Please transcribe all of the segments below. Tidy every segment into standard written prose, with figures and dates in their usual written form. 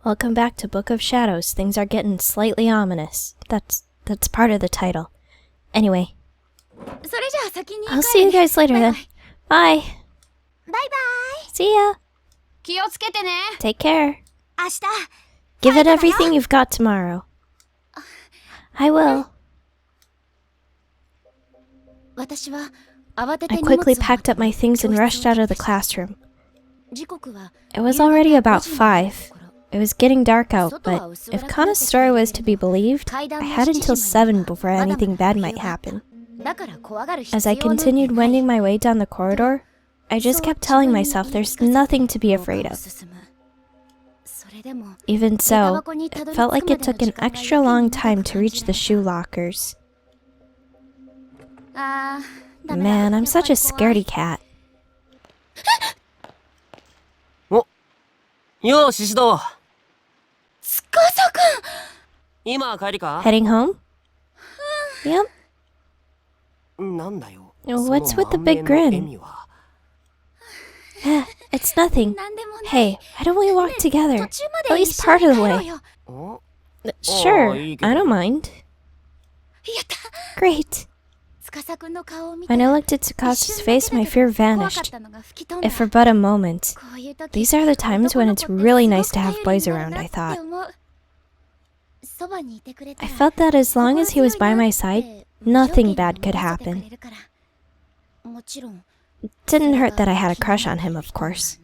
Welcome back to Book of Shadows. Things are getting slightly ominous. That's part of the title. Anyway. I'll see you guys later then. Bye. Bye-bye. See ya. Take care. Give it everything you've got tomorrow. I will. I quickly packed up my things and rushed out of the classroom. It was already about 5. It was getting dark out, but if Kana's story was to be believed, I had until 7 before anything bad might happen. As I continued wending my way down the corridor, I just kept telling myself there's nothing to be afraid of. Even so, it felt like it took an extra long time to reach the shoe lockers. Man, I'm such a scaredy cat. Heading home? Yep. What's with the big grin? It's nothing. Hey, why don't we walk together? At least part of the way. Sure, I don't mind. Great. When I looked at Tsukasa's face, my fear vanished. If for but a moment. These are the times when it's really nice to have boys around, I thought. I felt that as long as he was by my side, nothing bad could happen. It didn't hurt that I had a crush on him, of course.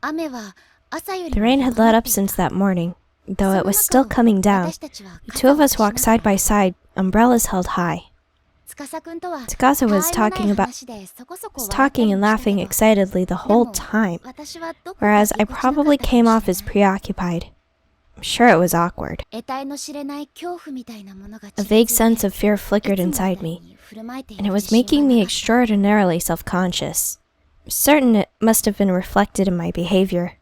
The rain had let up since that morning, though it was still coming down. The two of us walked side by side, umbrellas held high. Tsukasa was talking and laughing excitedly the whole time, whereas I probably came off as preoccupied. I'm sure it was awkward. A vague sense of fear flickered inside me, and it was making me extraordinarily self-conscious. I'm certain it must have been reflected in my behavior.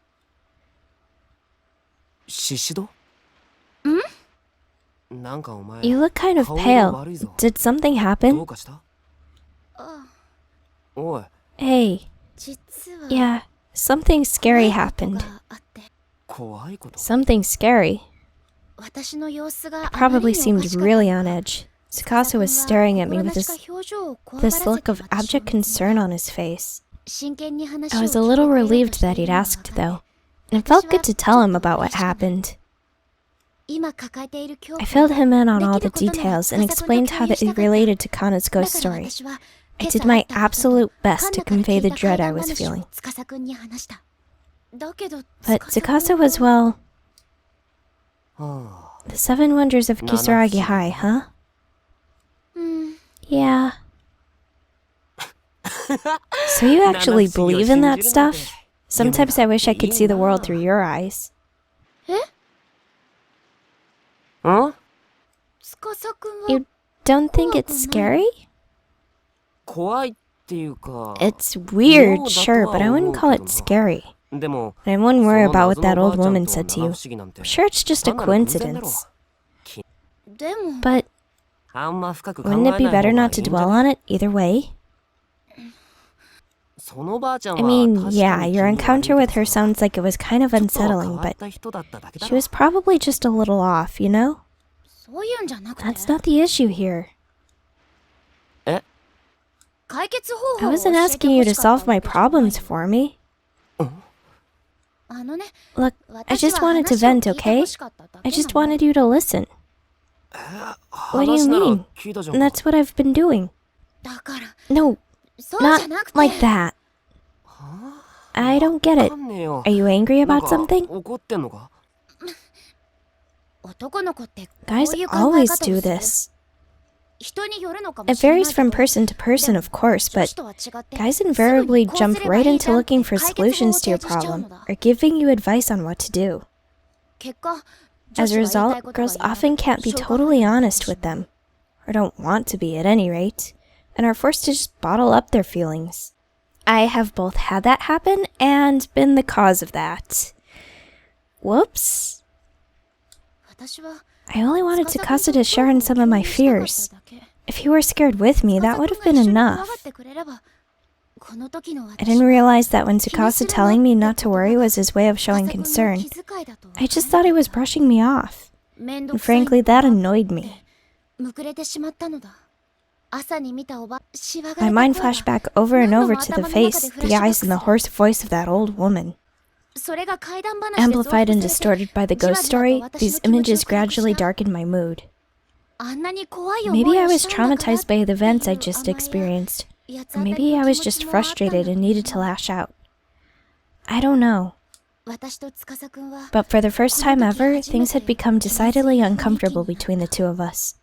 You look kind of pale. Did something happen? Hey. Yeah, something scary happened. Something scary? I probably seemed really on edge. Tsukasa was staring at me with this look of abject concern on his face. I was a little relieved that he'd asked, though. It felt good to tell him about what happened. I filled him in on all the details and explained how it related to Kana's ghost story. I did my absolute best to convey the dread I was feeling. But Tsukasa was, well... The 7 wonders of Kisaragi High, huh? Yeah. So you actually believe in that stuff? Sometimes I wish I could see the world through your eyes. You don't think it's scary? It's weird, sure, but I wouldn't call it scary. And I wouldn't worry about what that old woman said to you. I'm sure it's just a coincidence. But wouldn't it be better not to dwell on it either way? I mean, yeah, your encounter with her sounds like it was kind of unsettling, but she was probably just a little off, you know? That's not the issue here. I wasn't asking you to solve my problems for me. Look, I just wanted to vent, okay? I just wanted you to listen. What do you mean? That's what I've been doing. No, not like that. I don't get it. Are you angry about something? Guys always do this. It varies from person to person, of course, but guys invariably jump right into looking for solutions to your problem, or giving you advice on what to do. As a result, girls often can't be totally honest with them, or don't want to be at any rate, and are forced to just bottle up their feelings. I have both had that happen and been the cause of that. Whoops. I only wanted Tsukasa to share in some of my fears. If he were scared with me, that would have been enough. I didn't realize that when Tsukasa telling me not to worry was his way of showing concern. I just thought he was brushing me off. And frankly, that annoyed me. My mind flashed back over and over to the face, the eyes, and the hoarse voice of that old woman. Amplified and distorted by the ghost story, these images gradually darkened my mood. Maybe I was traumatized by the events I just experienced. Or maybe I was just frustrated and needed to lash out. I don't know. But for the first time ever, things had become decidedly uncomfortable between the two of us.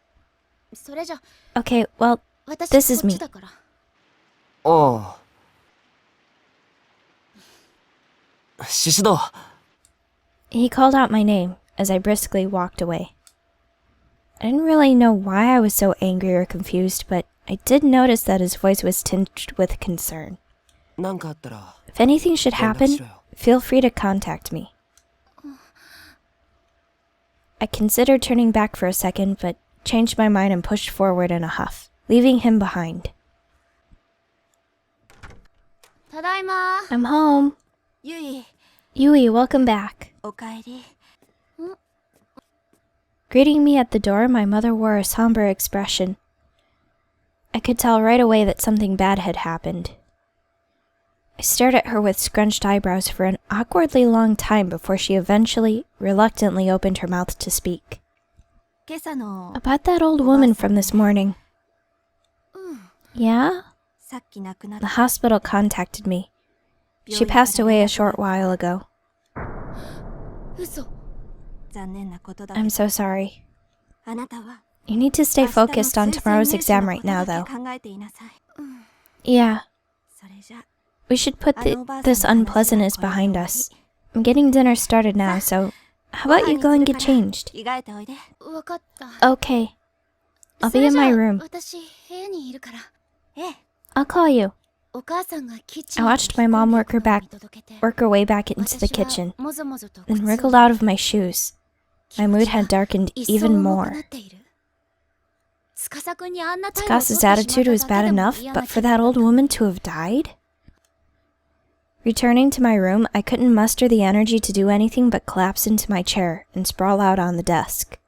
Okay, well, this is me. Oh. Shishido. He called out my name as I briskly walked away. I didn't really know why I was so angry or confused, but I did notice that his voice was tinged with concern. If anything should happen, feel free to contact me. I considered turning back for a second, but changed my mind and pushed forward in a huff, leaving him behind. I'm home. Yui, welcome back. Greeting me at the door, my mother wore a somber expression. I could tell right away that something bad had happened. I stared at her with scrunched eyebrows for an awkwardly long time before she eventually, reluctantly opened her mouth to speak. About that old woman from this morning. Yeah? The hospital contacted me. She passed away a short while ago. I'm so sorry. You need to stay focused on tomorrow's exam right now, though. Yeah. We should put this unpleasantness behind us. I'm getting dinner started now, so how about you go and get changed? Okay. I'll be in my room. I'll call you. I watched my mom work her way back into the kitchen, then wriggled out of my shoes. My mood had darkened even more. Tsukasa's attitude was bad enough, but for that old woman to have died? Returning to my room, I couldn't muster the energy to do anything but collapse into my chair and sprawl out on the desk.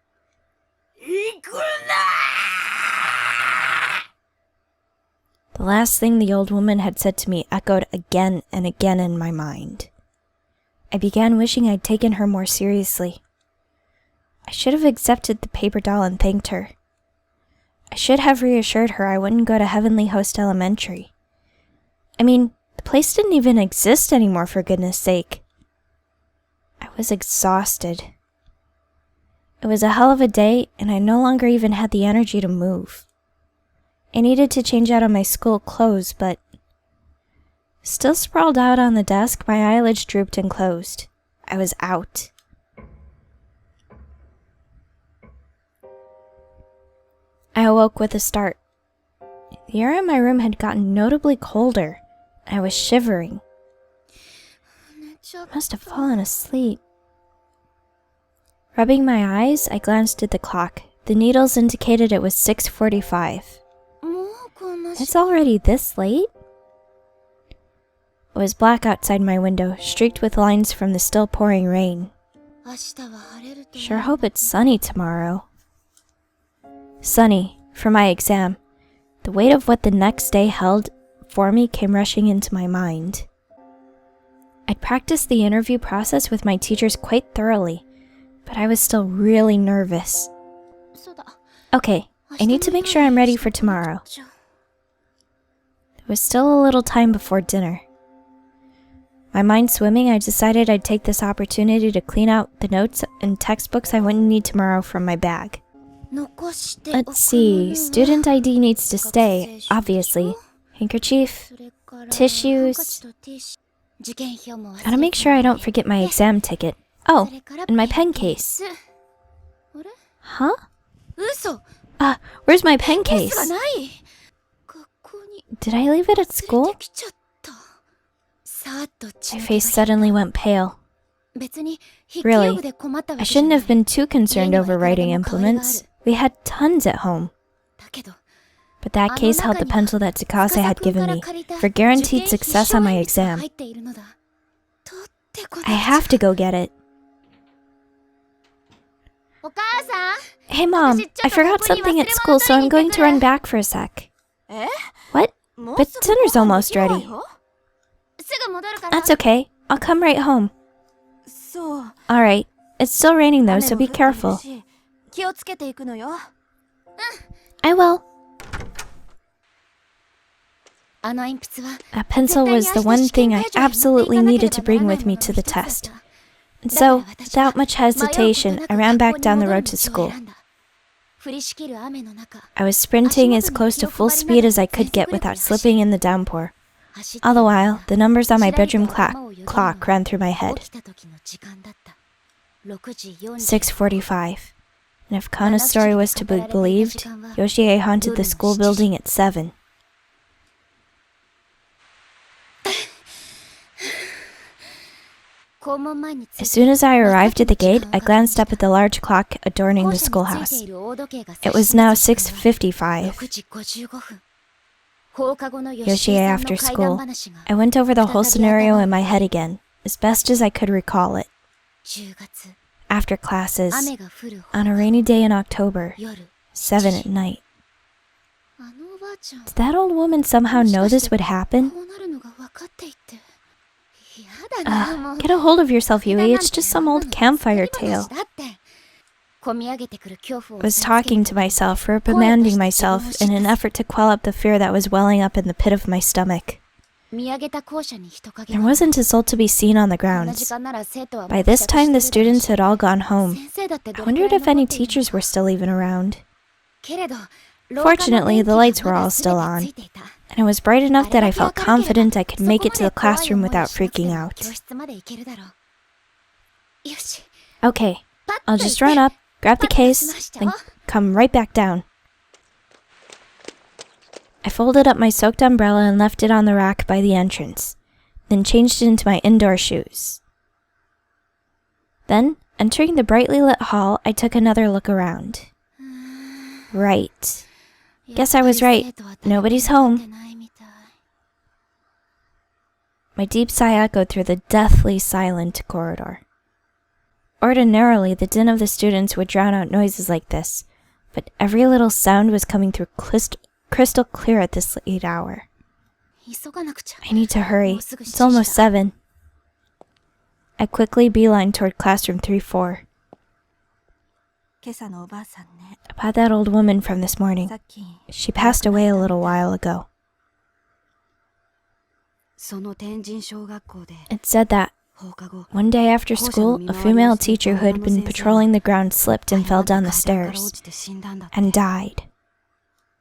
The last thing the old woman had said to me echoed again and again in my mind. I began wishing I'd taken her more seriously. I should have accepted the paper doll and thanked her. I should have reassured her I wouldn't go to Heavenly Host Elementary. I mean, the place didn't even exist anymore, for goodness sake. I was exhausted. It was a hell of a day, and I no longer even had the energy to move. I needed to change out of my school clothes, but still sprawled out on the desk, my eyelids drooped and closed. I was out. I awoke with a start. The air in my room had gotten notably colder. I was shivering. I must have fallen asleep. Rubbing my eyes, I glanced at the clock. The needles indicated it was 6:45. It's already this late? It was black outside my window, streaked with lines from the still pouring rain. Sure hope it's sunny tomorrow. Sunny, for my exam. The weight of what the next day held for me came rushing into my mind. I'd practiced the interview process with my teachers quite thoroughly, but I was still really nervous. Okay, I need to make sure I'm ready for tomorrow. There was still a little time before dinner. My mind swimming, I decided I'd take this opportunity to clean out the notes and textbooks I wouldn't need tomorrow from my bag. Let's see, student ID needs to stay, obviously. Handkerchief, tissues. Gotta make sure I don't forget my exam ticket. Oh, and my pen case. Huh? Where's my pen case? Did I leave it at school? My face suddenly went pale. Really, I shouldn't have been too concerned over writing implements. We had tons at home. But but that case held the pencil that Tsukasa had given me for guaranteed success on my exam. I have to go get it. Hey Mom, I forgot something at school, so I'm going to run back for a sec. What? But dinner's almost ready. That's okay. I'll come right home. Alright. It's still raining though, so be careful. I will. That pencil was the one thing I absolutely needed to bring with me to the test. And so, without much hesitation, I ran back down the road to school. I was sprinting as close to full speed as I could get without slipping in the downpour. All the while, the numbers on my bedroom clock ran through my head. 6:45. And if Kana's story was to be believed, Yoshie haunted the school building at 7. As soon as I arrived at the gate, I glanced up at the large clock adorning the schoolhouse. It was now 6:55. Yoshie after school. I went over the whole scenario in my head again, as best as I could recall it. After classes, on a rainy day in October, 7 at night. Did that old woman somehow know this would happen? Get a hold of yourself, Yui. It's just some old campfire tale. I was talking to myself, reprimanding myself in an effort to quell up the fear that was welling up in the pit of my stomach. There wasn't a soul to be seen on the grounds. By this time, the students had all gone home. I wondered if any teachers were still even around. Fortunately, the lights were all still on, and it was bright enough that I felt confident I could make it to the classroom without freaking out. Okay, I'll just run up, grab the case, then come right back down. I folded up my soaked umbrella and left it on the rack by the entrance, then changed it into my indoor shoes. Then, entering the brightly lit hall, I took another look around. Right. Guess I was right. Nobody's home. My deep sigh echoed through the deathly silent corridor. Ordinarily, the din of the students would drown out noises like this, but every little sound was coming through crystal clear at this late hour. I need to hurry. It's almost 7. I quickly beelined toward classroom 3-4. About that old woman from this morning. She passed away a little while ago. It said that one day after school, a female teacher who had been patrolling the ground slipped and fell down the stairs and died.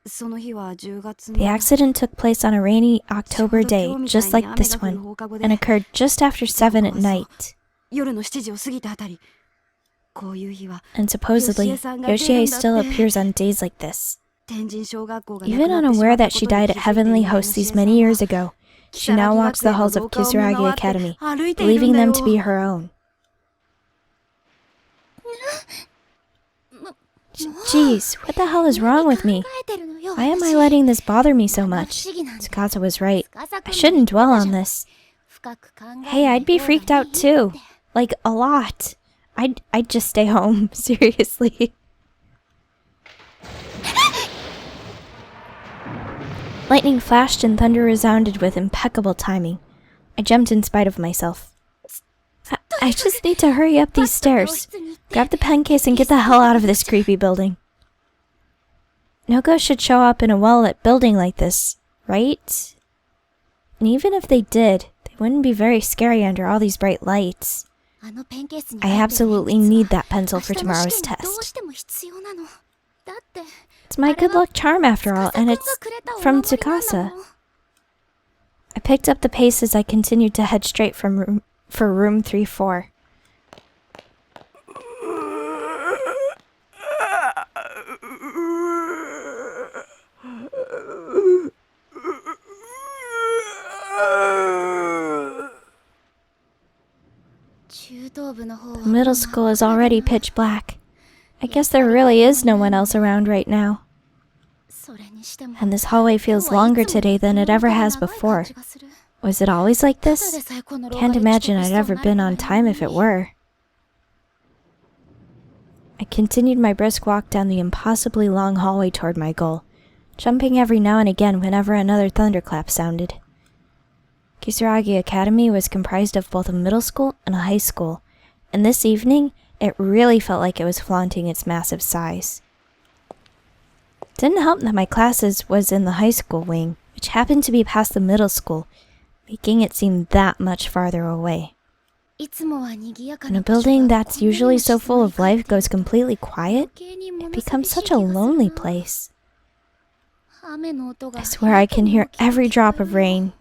The accident took place on a rainy October day, just like this one, and occurred just after 7 at night. And supposedly, Yoshie still appears on days like this. Even unaware that she died at Heavenly Host these many years ago, she now walks the halls of Kisaragi Academy, believing them to be her own. Jeez, what the hell is wrong with me? Why am I letting this bother me so much? Tsukasa was right. I shouldn't dwell on this. Hey, I'd be freaked out too. Like, a lot. I'd just stay home, seriously. Lightning flashed and thunder resounded with impeccable timing. I jumped in spite of myself. I just need to hurry up these stairs. Grab the pen case and get the hell out of this creepy building. No ghost should show up in a well-lit building like this, right? And even if they did, they wouldn't be very scary under all these bright lights. I absolutely need that pencil for tomorrow's test. It's my good luck charm after all, and it's from Tsukasa. I picked up the pace as I continued to head straight for room 3-4. The middle school is already pitch black. I guess there really is no one else around right now. And this hallway feels longer today than it ever has before. Was it always like this? Can't imagine I'd ever been on time if it were. I continued my brisk walk down the impossibly long hallway toward my goal, jumping every now and again whenever another thunderclap sounded. Kisaragi Academy was comprised of both a middle school and a high school, and this evening, it really felt like it was flaunting its massive size. Didn't help that my classes was in the high school wing, which happened to be past the middle school, making it seem that much farther away. When a building that's usually so full of life goes completely quiet, it becomes such a lonely place. I swear I can hear every drop of rain.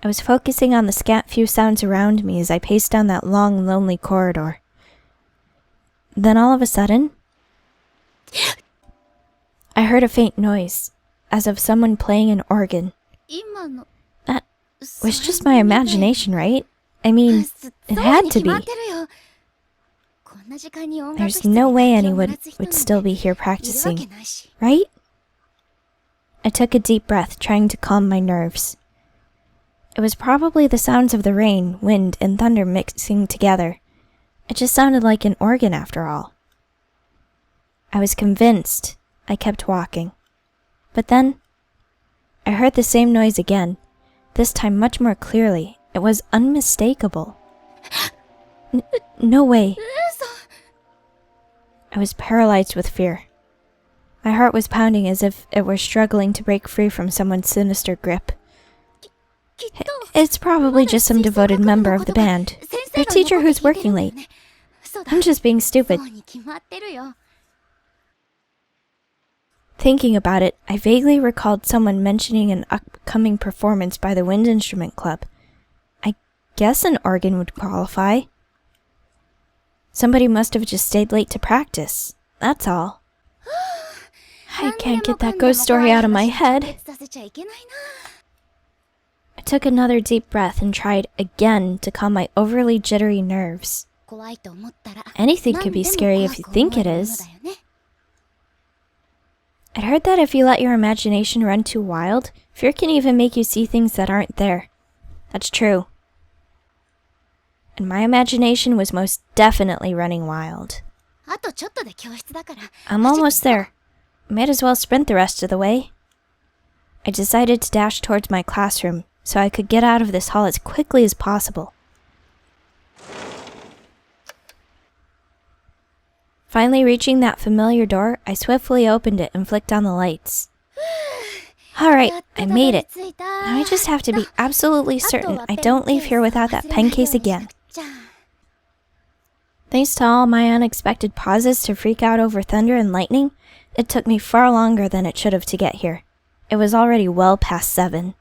I was focusing on the scant few sounds around me as I paced down that long, lonely corridor. Then all of a sudden, I heard a faint noise, as of someone playing an organ. That was just my imagination, right? I mean, it had to be. There's no way anyone would still be here practicing, right? I took a deep breath, trying to calm my nerves. It was probably the sounds of the rain, wind, and thunder mixing together. It just sounded like an organ after all. I was convinced. I kept walking. But then, I heard the same noise again, this time much more clearly. It was unmistakable. No way. I was paralyzed with fear. My heart was pounding as if it were struggling to break free from someone's sinister grip. It's probably just some devoted member of the band. Their teacher who's working late. I'm just being stupid. Thinking about it, I vaguely recalled someone mentioning an upcoming performance by the Wind Instrument Club. I guess an organ would qualify. Somebody must have just stayed late to practice. That's all. I can't get that ghost story out of my head. I took another deep breath and tried again to calm my overly jittery nerves. Anything could be scary if you think it is. I'd heard that if you let your imagination run too wild, fear can even make you see things that aren't there. That's true. And my imagination was most definitely running wild. I'm almost there. Might as well sprint the rest of the way. I decided to dash towards my classroom so I could get out of this hall as quickly as possible. Finally reaching that familiar door, I swiftly opened it and flicked on the lights. Alright, I made it. Now I just have to be absolutely certain I don't leave here without that pen case again. Thanks to all my unexpected pauses to freak out over thunder and lightning, it took me far longer than it should have to get here. It was already well past 7.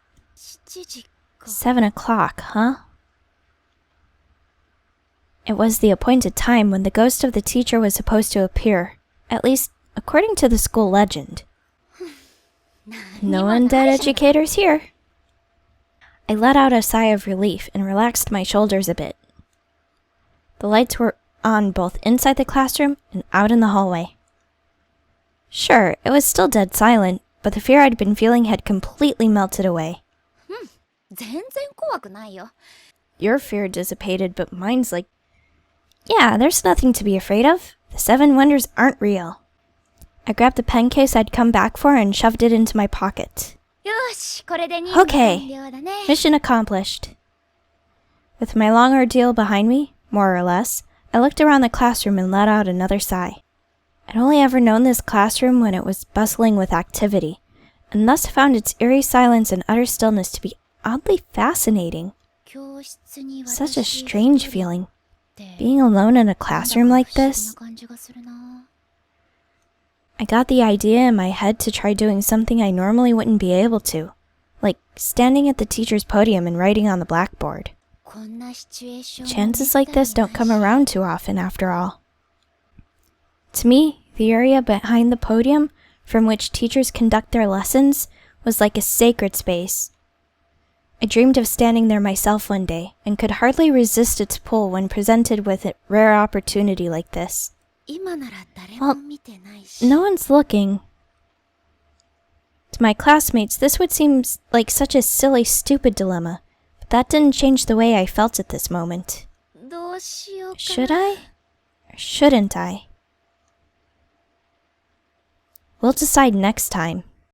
7 o'clock, huh? It was the appointed time when the ghost of the teacher was supposed to appear, at least according to the school legend. No undead educators here. I let out a sigh of relief and relaxed my shoulders a bit. The lights were on both inside the classroom and out in the hallway. Sure, it was still dead silent, but the fear I'd been feeling had completely melted away. Your fear dissipated, but mine's like, yeah, there's nothing to be afraid of. The 7 wonders aren't real. I grabbed the pen case I'd come back for and shoved it into my pocket. Okay, mission accomplished. With my long ordeal behind me, more or less, I looked around the classroom and let out another sigh. I'd only ever known this classroom when it was bustling with activity, and thus found its eerie silence and utter stillness to be oddly fascinating. Such a strange feeling, being alone in a classroom like this. I got the idea in my head to try doing something I normally wouldn't be able to, like standing at the teacher's podium and writing on the blackboard. Chances like this don't come around too often, after all. To me, the area behind the podium, from which teachers conduct their lessons, was like a sacred space. I dreamed of standing there myself one day, and could hardly resist its pull when presented with a rare opportunity like this. Well, no one's looking. With my classmates, this would seem like such a silly, stupid dilemma. But that didn't change the way I felt at this moment. Should I? Or shouldn't I? We'll decide next time.